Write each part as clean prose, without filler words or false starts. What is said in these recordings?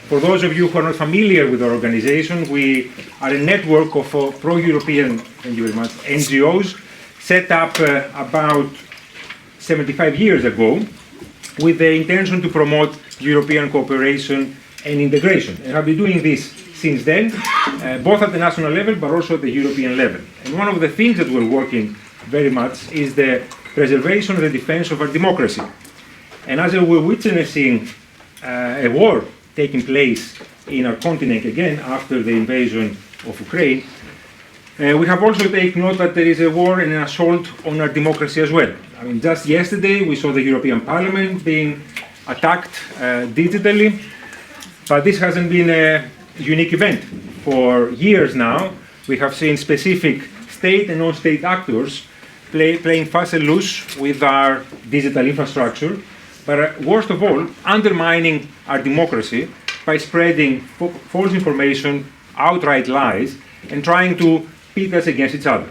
For those of you who are not familiar with our organization, we are a network of pro-European, thank you very much, NGOs set up about 75 years ago with the intention to promote European cooperation and integration. And have been doing this since then, both at the national level but also at the European level. And one of the things that we're working very much is the preservation and the defense of our democracy. And as we're witnessing a war taking place in our continent again after the invasion of Ukraine, we have also taken note that there is a war and an assault on our democracy as well. I mean, just yesterday we saw the European Parliament being attacked digitally, but this hasn't been a unique event. For years now, we have seen specific state and non-state actors playing fast and loose with our digital infrastructure, but worst of all, undermining our democracy by spreading false information, outright lies, and trying to pit us against each other.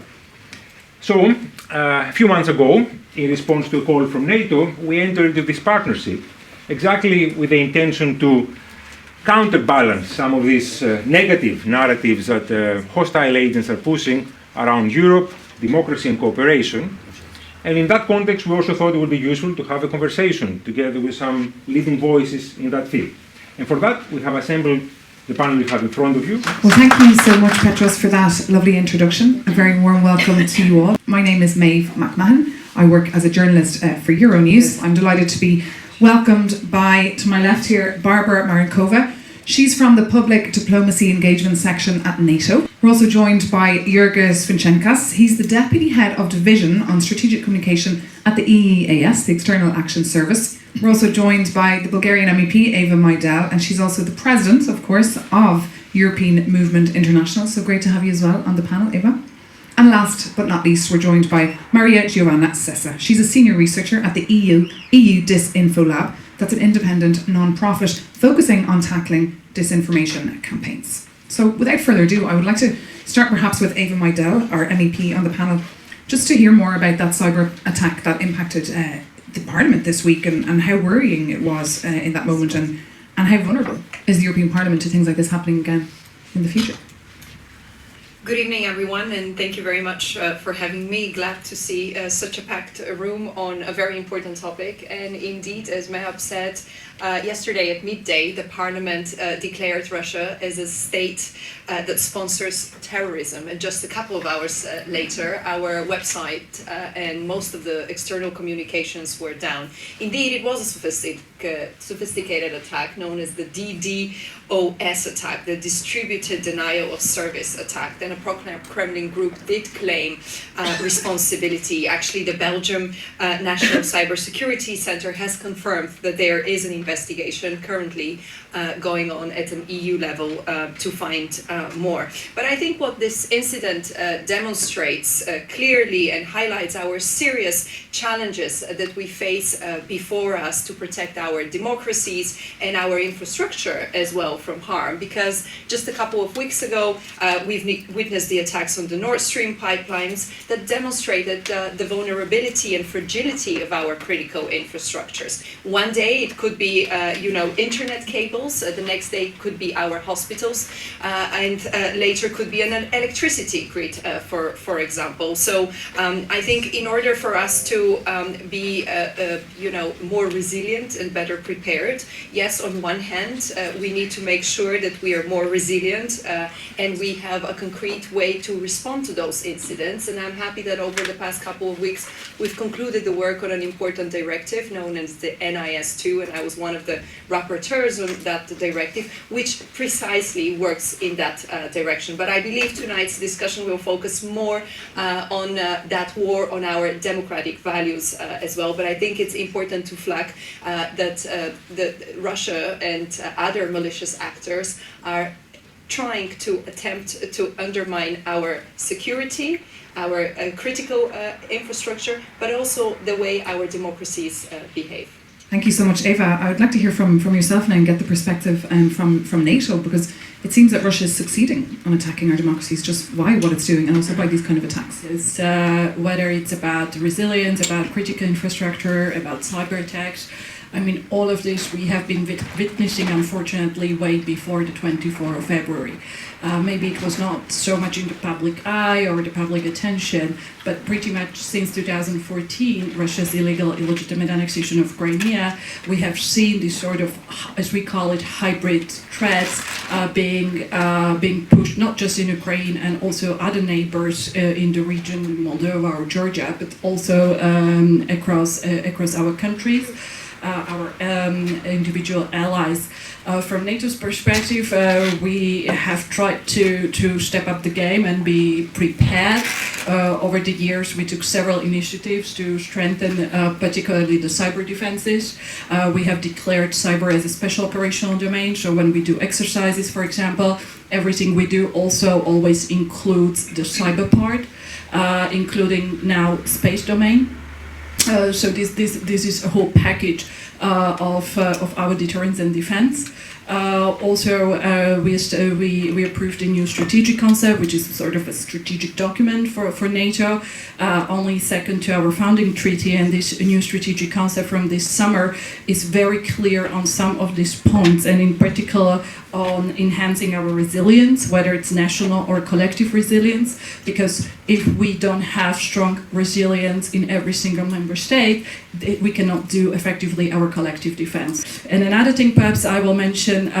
So, a few months ago, in response to a call from NATO, we entered into this partnership exactly with the intention to counterbalance some of these negative narratives that hostile agents are pushing around Europe, democracy and cooperation. And in that context, we also thought it would be useful to have a conversation together with some leading voices in that field. And for that, we have assembled the panel you have in front of you. Well, thank you so much, Petros, for that lovely introduction. A very warm welcome to you all. My name is Maeve McMahon. I work as a journalist for Euronews. I'm delighted to be welcomed by, to my left here, Barbara Marinkova. She's from the Public Diplomacy Engagement section at NATO. We're also joined by Jurgen Svinchenkas. He's the Deputy Head of Division on Strategic Communication at the EEAS, the External Action Service. We're also joined by the Bulgarian MEP, Eva Majdal, and she's also the President, of course, of European Movement International. So great to have you as well on the panel, Eva. And last but not least, we're joined by Maria Giovanna Sessa. She's a senior researcher at the EU Disinfo Lab. That's an independent non-profit focusing on tackling disinformation campaigns. So without further ado, I would like to start perhaps with Eva Majdal, our MEP on the panel, just to hear more about that cyber attack that impacted the Parliament this week and how worrying it was in that moment and how vulnerable is the European Parliament to things like this happening again in the future. Good evening, everyone, and thank you very much for having me. Glad to see such a packed room on a very important topic. And indeed, as Mehab said, yesterday at midday, the Parliament declared Russia as a state that sponsors terrorism. And just a couple of hours later, our website and most of the external communications were down. Indeed, it was a sophisticated attack known as the DDoS attack, the Distributed Denial of Service attack. Then a pro-Kremlin group did claim responsibility. Actually, the Belgium National Cybersecurity Center has confirmed that there is an investigation currently going on at an EU level to find more. But I think what this incident demonstrates clearly and highlights our serious challenges that we face before us to protect our democracies and our infrastructure as well from harm. Because just a couple of weeks ago, we've witnessed the attacks on the Nord Stream pipelines that demonstrated the vulnerability and fragility of our critical infrastructures. One day it could be, internet cables. The next day it could be our hospitals, and later could be an electricity grid, for example. So I think in order for us to be, more resilient and better prepared, yes, on one hand, we need to make sure that we are more resilient and we have a concrete way to respond to those incidents. And I'm happy that over the past couple of weeks, we've concluded the work on an important directive known as the NIS2, and I was one of the rapporteurs on that directive, which precisely works in that direction. But I believe tonight's discussion will focus more on that war on our democratic values as well. But I think it's important to flag that Russia and other malicious actors are trying to attempt to undermine our security, our critical infrastructure, but also the way our democracies behave. Thank you so much, Eva. I would like to hear from yourself now and get the perspective from NATO, because it seems that Russia is succeeding on attacking our democracies just by what it's doing and also by these kind of attacks. Whether it's about resilience, about critical infrastructure, about cyber attacks, I mean, all of this we have been witnessing, unfortunately, way before the 24th of February. Maybe it was not so much in the public eye or the public attention, but pretty much since 2014, Russia's illegitimate annexation of Crimea, we have seen this sort of, as we call it, hybrid threats being pushed, not just in Ukraine and also other neighbors in the region, Moldova or Georgia, but also across our countries. Our individual allies. From NATO's perspective, we have tried to step up the game and be prepared. Over the years, we took several initiatives to strengthen particularly the cyber defenses. We have declared cyber as a special operational domain, so when we do exercises, for example, everything we do also always includes the cyber part, including now space domain. So this is a whole package of our deterrence and defense. We approved a new strategic concept, which is sort of a strategic document for NATO, only second to our founding treaty. And this new strategic concept from this summer is very clear on some of these points, and in particular on enhancing our resilience, whether it's national or collective resilience, because if we don't have strong resilience in every single member state, we cannot do effectively our collective defense. And another thing perhaps I will mention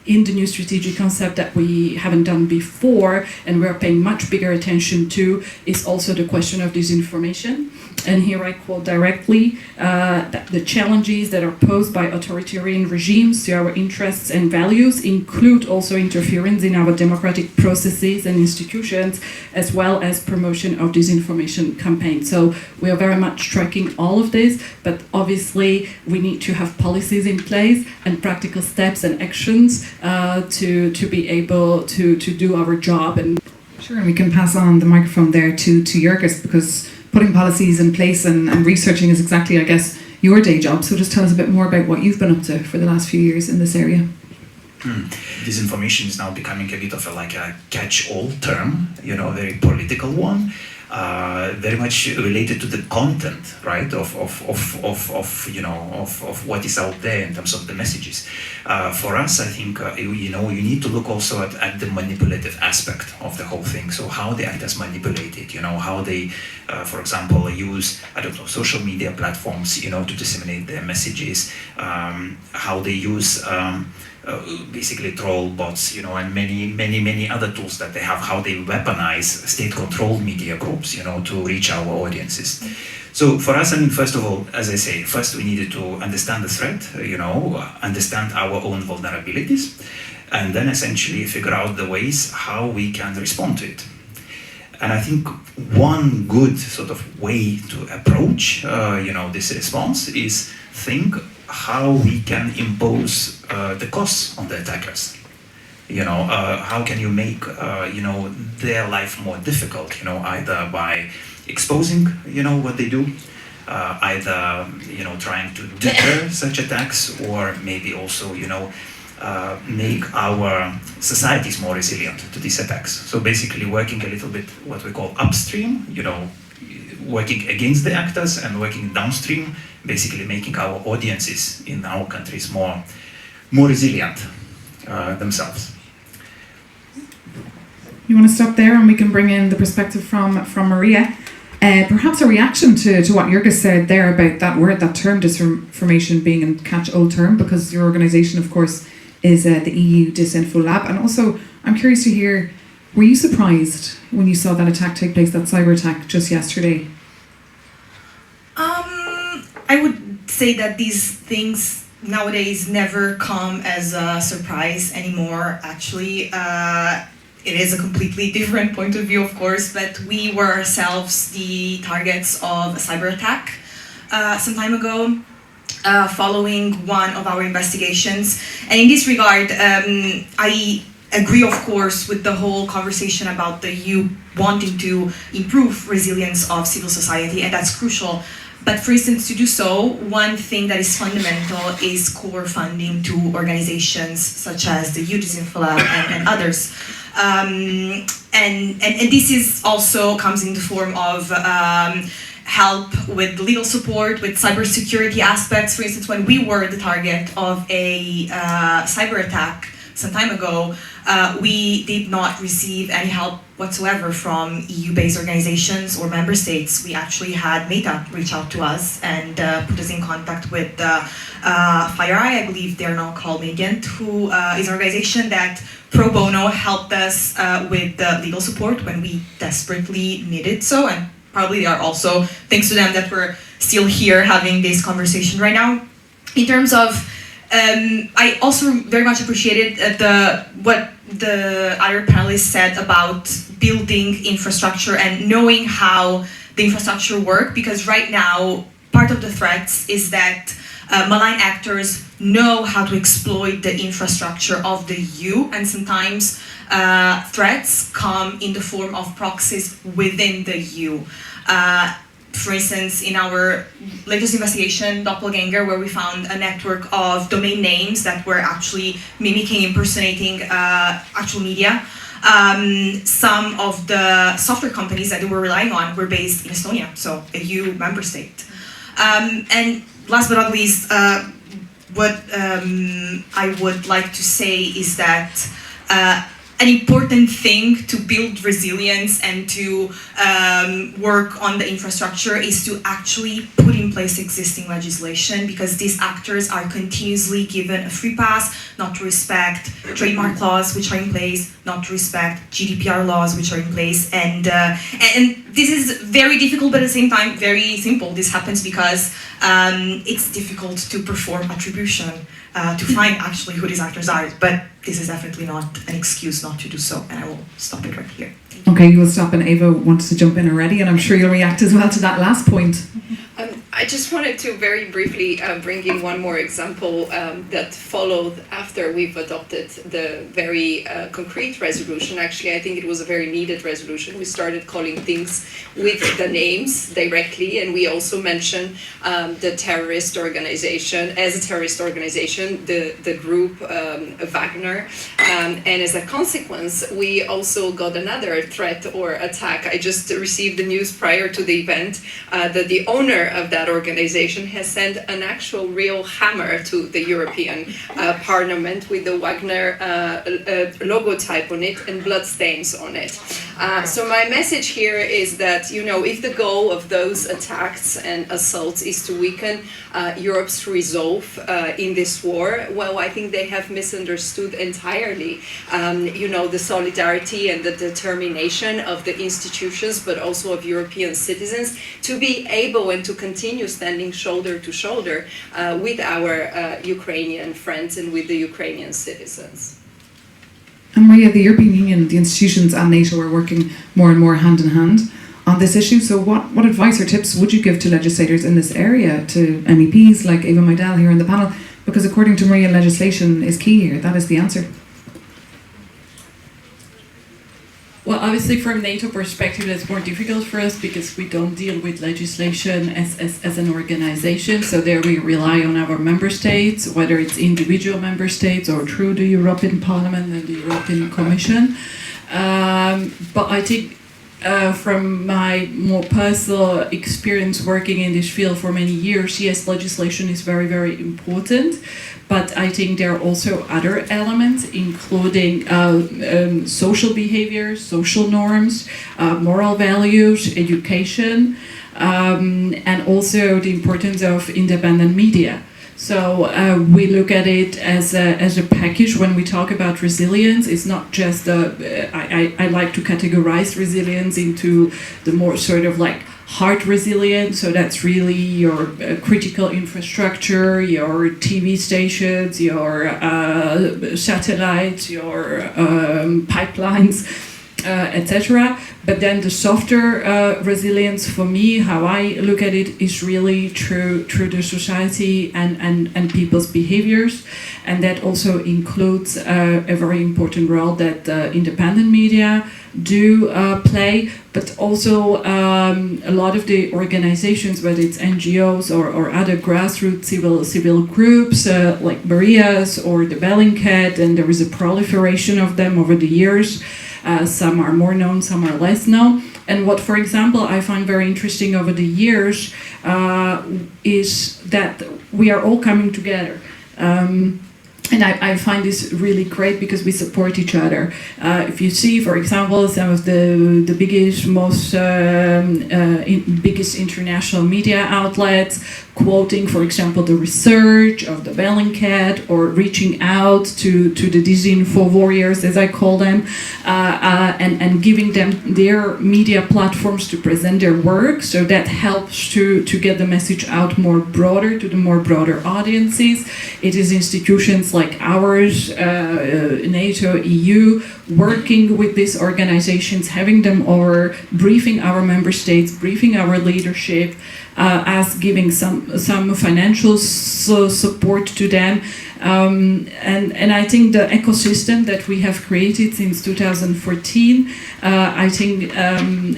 in the new strategic concept that we haven't done before and we're paying much bigger attention to is also the question of disinformation. And here I quote directly that the challenges that are posed by authoritarian regimes to our interests and values include also interference in our democratic processes and institutions, as well as promotion of disinformation campaigns. So we are very much tracking all of this, but obviously we need to have policies in place and practical steps and actions to be able to do our job. And sure, and we can pass on the microphone there to Jurgis, because putting policies in place and researching is exactly, I guess, your day job. So just tell us a bit more about what you've been up to for the last few years in this area. Disinformation is now becoming a bit of a catch-all term, a very political one, very much related to the content, right, of what is out there in terms of the messages. For us, I think you need to look also at the manipulative aspect of the whole thing. So how the actors manipulate it, how they, for example, use social media platforms, to disseminate their messages, how they use basically troll bots, and many other tools that they have, how they weaponize state-controlled media groups, to reach our audiences. So for us, first of all, as I say, first we needed to understand the threat, understand our own vulnerabilities, and then essentially figure out the ways how we can respond to it. And I think one good sort of way to approach, this response is think how we can impose the costs on the attackers. How can you make, their life more difficult, either by exposing, what they do, either, trying to deter such attacks, or maybe also, make our societies more resilient to these attacks. So basically working a little bit what we call upstream, working against the actors, and working downstream, basically making our audiences in our countries more resilient themselves. You want to stop there and we can bring in the perspective from Maria. Perhaps a reaction to what Jurgis said there about that term disinformation being a catch-all term, because your organisation, of course, is the EU Disinfo Lab. And also, I'm curious to hear, were you surprised when you saw that attack take place, that cyber attack just yesterday? I would say that these things nowadays never come as a surprise anymore, actually. It is a completely different point of view, of course, but we were ourselves the targets of a cyber attack some time ago, following one of our investigations. And in this regard, I agree, of course, with the whole conversation about the EU wanting to improve resilience of civil society, and that's crucial. But for instance, to do so, one thing that is fundamental is core funding to organizations such as the EU Disinfo Lab and others. And this is also comes in the form of help with legal support, with cybersecurity aspects. For instance, when we were the target of a cyber attack some time ago, we did not receive any help whatsoever from EU-based organizations or member states. We actually had NATO reach out to us and put us in contact with FireEye, I believe they're now called Mediant, who is an organization that pro bono helped us with legal support when we desperately needed so, and probably they are also, thanks to them, that we're still here having this conversation right now. In terms of I also very much appreciated what the other panelists said about building infrastructure and knowing how the infrastructure works, because right now part of the threats is that malign actors know how to exploit the infrastructure of the EU, and sometimes threats come in the form of proxies within the EU. For instance, in our latest investigation, Doppelganger, where we found a network of domain names that were actually mimicking, impersonating actual media, some of the software companies that they were relying on were based in Estonia, so a EU member state. And last but not least, what I would like to say is that an important thing to build resilience and to work on the infrastructure is to actually put in place existing legislation, because these actors are continuously given a free pass not to respect trademark laws which are in place, not to respect GDPR laws which are in place, and this is very difficult but at the same time very simple. This happens because it's difficult to perform attribution, to find actually who these actors are, but this is definitely not an excuse not to do so, and I will stop it right here. Okay, you will stop, and Eva wants to jump in already, and I'm sure you'll react as well to that last point. I just wanted to very briefly bring in one more example that followed after we've adopted the very concrete resolution. Actually, I think it was a very needed resolution. We started calling things with the names directly, and we also mentioned the terrorist organization, as a terrorist organization, the group Wagner. And as a consequence, we also got another threat or attack. I just received the news prior to the event that the owner of that organization has sent an actual real hammer to the European Parliament with the Wagner logo type on it and bloodstains on it. So my message here is that, you know, if the goal of those attacks and assaults is to weaken Europe's resolve in this war, well, I think they have misunderstood entirely, you know, the solidarity and the determination of the institutions, but also of European citizens to be able and to continue standing shoulder to shoulder with our Ukrainian friends and with the Ukrainian citizens. And Maria, the European Union, the institutions and NATO are working more and more hand in hand on this issue. So what advice or tips would you give to legislators in this area, to MEPs like Eva Meidel here on the panel? Because according to Maria, legislation is key here. That is the answer. Well, obviously from NATO perspective, it's more difficult for us because we don't deal with legislation as an organization. So there we rely on our member states, whether it's individual member states or through the European Parliament and the European Commission. But I think from my more personal experience working in this field for many years, yes, legislation is very, very important. But I think there are also other elements, including social behavior, social norms, moral values, education, and also the importance of independent media. So we look at it as a package. When we talk about resilience, it's not just I like to categorize resilience into the more sort of like hard resilience. So that's really your critical infrastructure, your TV stations, your satellites, your pipelines, etc. But then the softer resilience, for me, how I look at it, is really through the society and people's behaviors. And that also includes a very important role that independent media do play, but also a lot of the organizations, whether it's NGOs or other grassroots civil groups like Maria's or the Bellingcat, and there is a proliferation of them over the years. Some are more known, some are less known. And what, for example, I find very interesting over the years is that we are all coming together. And I find this really great because we support each other. If you see, for example, some of the biggest, biggest international media outlets quoting, for example, the research of the Bellingcat, or reaching out to the disinfo warriors, as I call them, and giving them their media platforms to present their work. So that helps to get the message out more broader to the more broader audiences. It is institutions like ours, NATO, EU, working with these organizations, having them over, briefing our member states, briefing our leadership, as giving some financial support to them. And I think the ecosystem that we have created since 2014, I think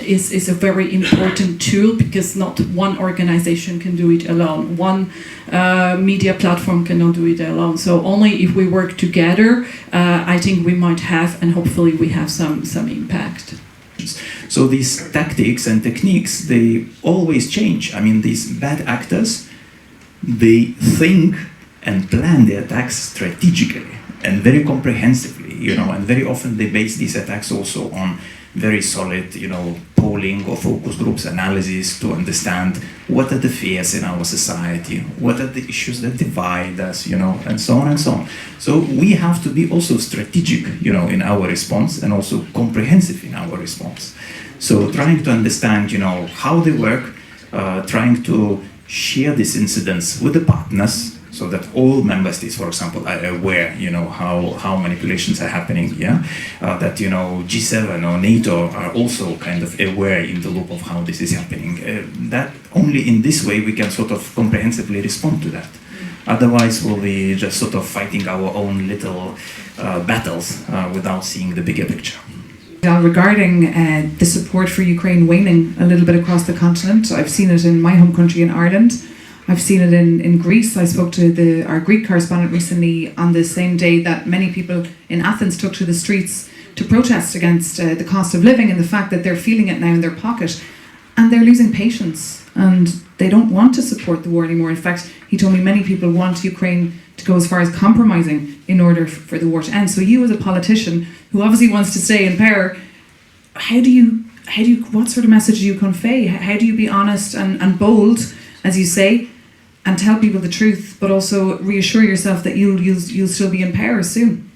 is a very important tool, because not one organization can do it alone. One media platform cannot do it alone. So only if we work together, I think we might have, and hopefully we have some impact. So these tactics and techniques, they always change. I mean, these bad actors, they think and plan their attacks strategically and very comprehensively, and very often they base these attacks also on very solid, polling or focus groups analysis to understand what are the fears in our society, what are the issues that divide us, and so on and so on. So we have to be also strategic, in our response, and also comprehensive in our response. So trying to understand, how they work, trying to share these incidents with the partners, so that all member states, for example, are aware, how manipulations are happening, that, G7 or NATO are also kind of aware in the loop of how this is happening. That only in this way we can sort of comprehensively respond to that. Otherwise, we'll be just sort of fighting our own little battles without seeing the bigger picture. Regarding the support for Ukraine waning a little bit across the continent, I've seen it in my home country in Ireland. I've seen it in Greece. I spoke to our Greek correspondent recently on the same day that many people in Athens took to the streets to protest against the cost of living and the fact that they're feeling it now in their pocket, and they're losing patience and they don't want to support the war anymore. In fact, he told me many people want Ukraine to go as far as compromising in order for the war to end. So you, as a politician who obviously wants to stay in power, what sort of message do you convey? How do you be honest and bold, as you say, and tell people the truth, but also reassure yourself that you'll still be in power soon?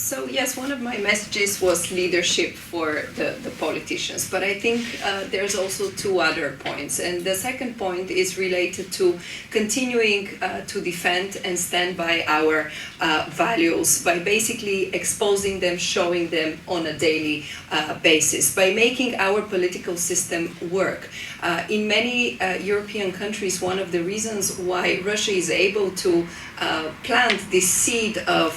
So yes, one of my messages was leadership for the politicians, but I think there's also two other points. And the second point is related to continuing to defend and stand by our values, by basically exposing them, showing them on a daily basis, by making our political system work. In many European countries, one of the reasons why Russia is able to plant this seed of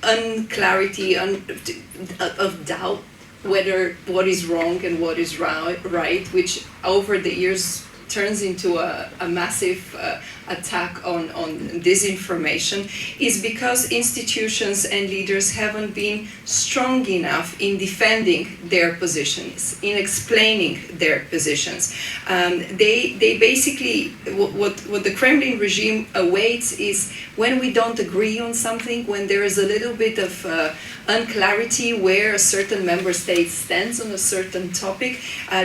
unclarity, of doubt whether what is wrong and what is right, which over the years turns into a massive attack on disinformation, is because institutions and leaders haven't been strong enough in defending their positions, in explaining their positions. They basically, what the Kremlin regime awaits is when we don't agree on something, when there is a little bit of unclarity where a certain member state stands on a certain topic,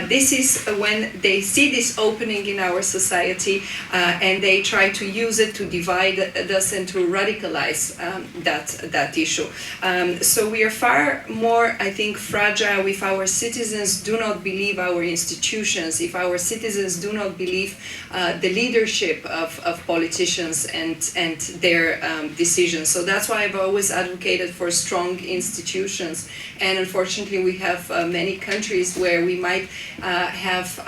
this is when they see this opening in our society and they try to use it to divide us and to radicalize that issue. So we are far more, I think, fragile if our citizens do not believe our institutions, if our citizens do not believe the leadership of politicians and their decisions. So that's why I've always advocated for strong institutions. And unfortunately, we have many countries where we might have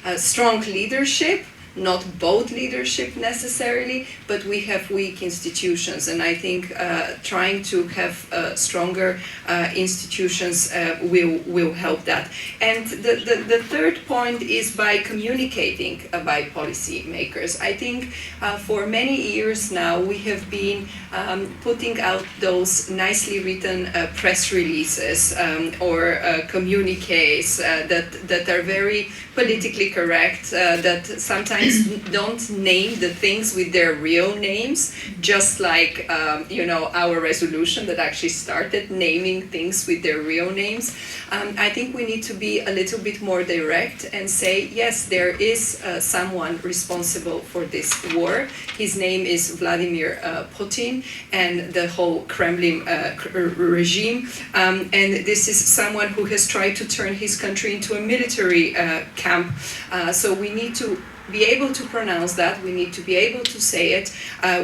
a strong leadership, not bold leadership necessarily, but we have weak institutions, and I think trying to have stronger institutions will help that. And the third point is by communicating by policymakers. I think for many years now we have been putting out those nicely written press releases or communiques that are very politically correct, that sometimes don't name the things with their real names, just like our resolution that actually started naming things with their real names. I think we need to be a little bit more direct and say, yes, there is someone responsible for this war. His name is Vladimir Putin and the whole Kremlin regime. And this is someone who has tried to turn his country into a military camp. So we need to be able to pronounce that, we need to be able to say it,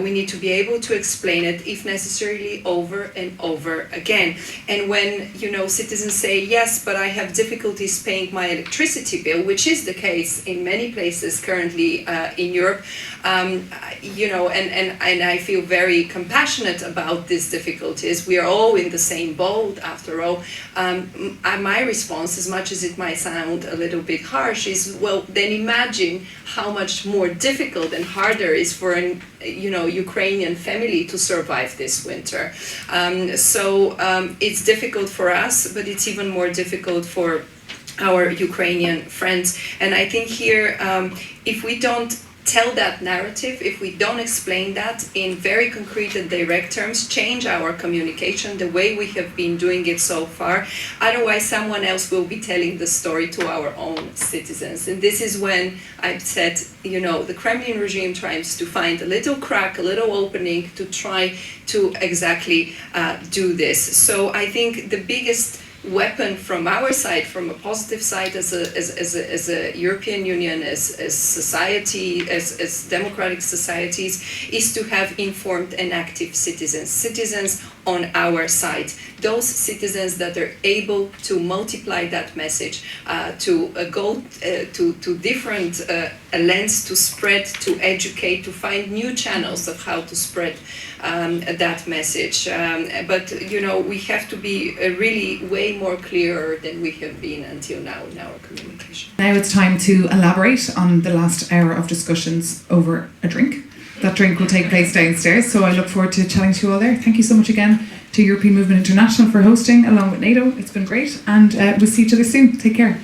we need to be able to explain it, if necessarily, over and over again. And when citizens say, yes, but I have difficulties paying my electricity bill, which is the case in many places currently in Europe, and I feel very compassionate about these difficulties. We are all in the same boat, after all. My response, as much as it might sound a little bit harsh, is, well, then imagine how much more difficult and harder it is for an Ukrainian family to survive this winter. So it's difficult for us, but it's even more difficult for our Ukrainian friends. And I think here, if we don't tell that narrative, if we don't explain that in very concrete and direct terms, change our communication the way we have been doing it so far, otherwise someone else will be telling the story to our own citizens. And this is when I've said, the Kremlin regime tries to find a little crack, a little opening to try to exactly do this. So I think the biggest weapon from our side, from a positive side, as a European Union, as society, as democratic societies, is to have informed and active citizens on our side. Those citizens that are able to multiply that message, to go to different lengths, to spread, to educate, to find new channels of how to spread that message. But we have to be really way more clearer than we have been until now in our communication. Now it's time to elaborate on the last hour of discussions over a drink. That drink will take place downstairs, so I look forward to chatting to you all there. Thank you so much again to European Movement International for hosting, along with NATO. It's been great, and we'll see each other soon. Take care.